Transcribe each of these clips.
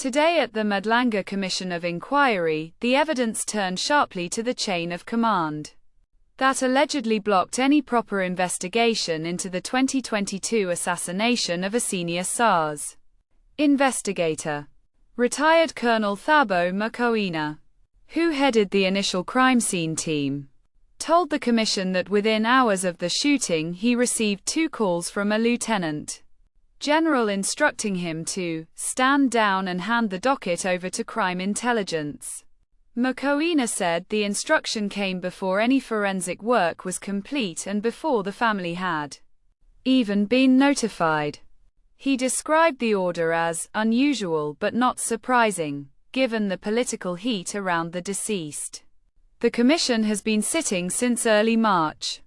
Today at the Madlanga Commission of Inquiry, the evidence turned sharply to the chain of command that allegedly blocked any proper investigation into the 2022 assassination of a senior SARS investigator. Retired Colonel Thabo Mokoena, who headed the initial crime scene team, told the commission that within hours of the shooting he received 2 calls from a lieutenant general instructing him to stand down and hand the docket over to crime intelligence. Mokoena said the instruction came before any forensic work was complete and before the family had even been notified. He described the order as unusual but not surprising, given the political heat around the deceased. The commission has been sitting since early March.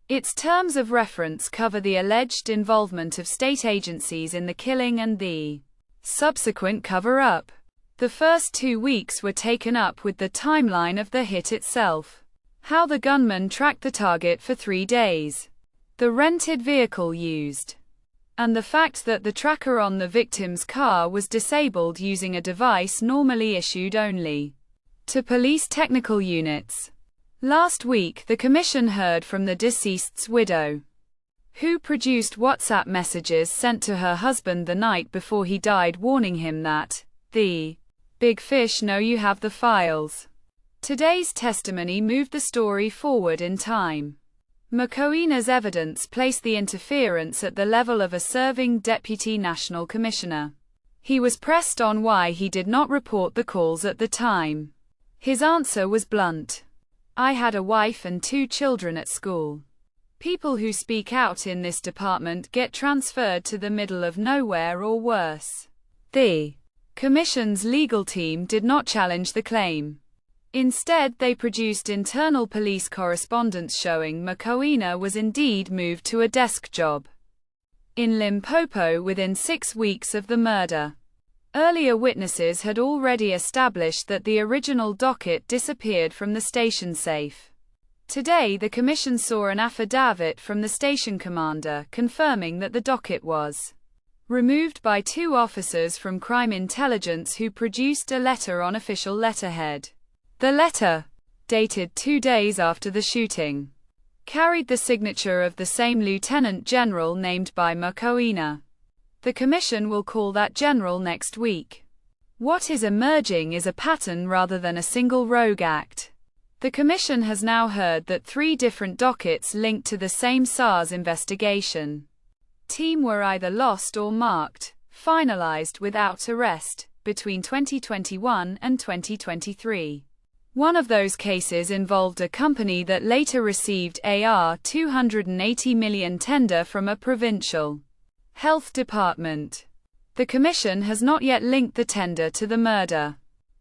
Its terms of reference cover the alleged involvement of state agencies in the killing and the subsequent cover-up. The first 2 weeks were taken up with the timeline of the hit itself, how the gunman tracked the target for 3 days, the rented vehicle used, and the fact that the tracker on the victim's car was disabled using a device normally issued only to police technical units. Last week, the commission heard from the deceased's widow, who produced WhatsApp messages sent to her husband the night before he died warning him that the big fish know you have the files. Today's testimony moved the story forward in time. Mokooena's evidence placed the interference at the level of a serving deputy national commissioner. He was pressed on why he did not report the calls at the time. His answer was blunt. I had a wife and 2 children at school. People who speak out in this department get transferred to the middle of nowhere or worse. The commission's legal team did not challenge the claim. Instead, they produced internal police correspondence showing Mokoena was indeed moved to a desk job in Limpopo within 6 weeks of the murder. Earlier witnesses had already established that the original docket disappeared from the station safe. Today, the commission saw an affidavit from the station commander confirming that the docket was removed by 2 officers from crime intelligence who produced a letter on official letterhead. The letter, dated 2 days after the shooting, carried the signature of the same lieutenant general named by Mokoena. The commission will call that general next week. What is emerging is a pattern rather than a single rogue act. The commission has now heard that 3 different dockets linked to the same SARS investigation team were either lost or marked, finalized without arrest, between 2021 and 2023. One of those cases involved a company that later received a $280 million tender from a provincial health department. The commission has not yet linked the tender to the murder,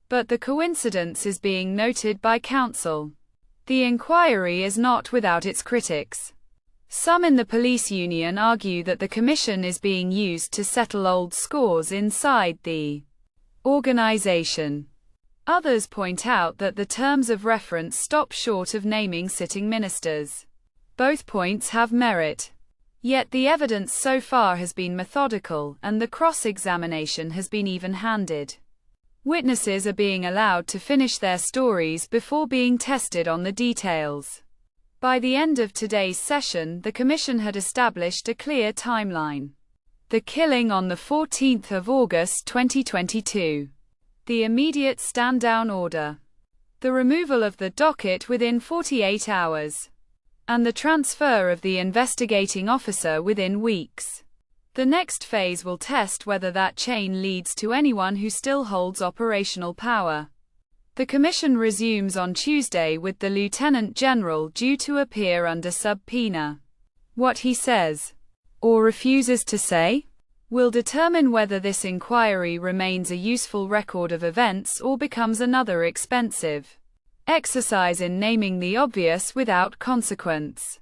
but the coincidence is being noted by counsel. The inquiry is not without its critics. Some in the police union argue that the commission is being used to settle old scores inside the organization. Others point out that the terms of reference stop short of naming sitting ministers. Both points have merit. Yet the evidence so far has been methodical, and the cross-examination has been even-handed. Witnesses are being allowed to finish their stories before being tested on the details. By the end of today's session, the commission had established a clear timeline. The killing on the 14th of August 2022. The immediate stand-down order. The removal of the docket within 48 hours. And the transfer of the investigating officer within weeks. The next phase will test whether that chain leads to anyone who still holds operational power. The commission resumes on Tuesday with the Lieutenant General due to appear under subpoena. What he says, or refuses to say, will determine whether this inquiry remains a useful record of events or becomes another expensive exercise in naming the obvious without consequence.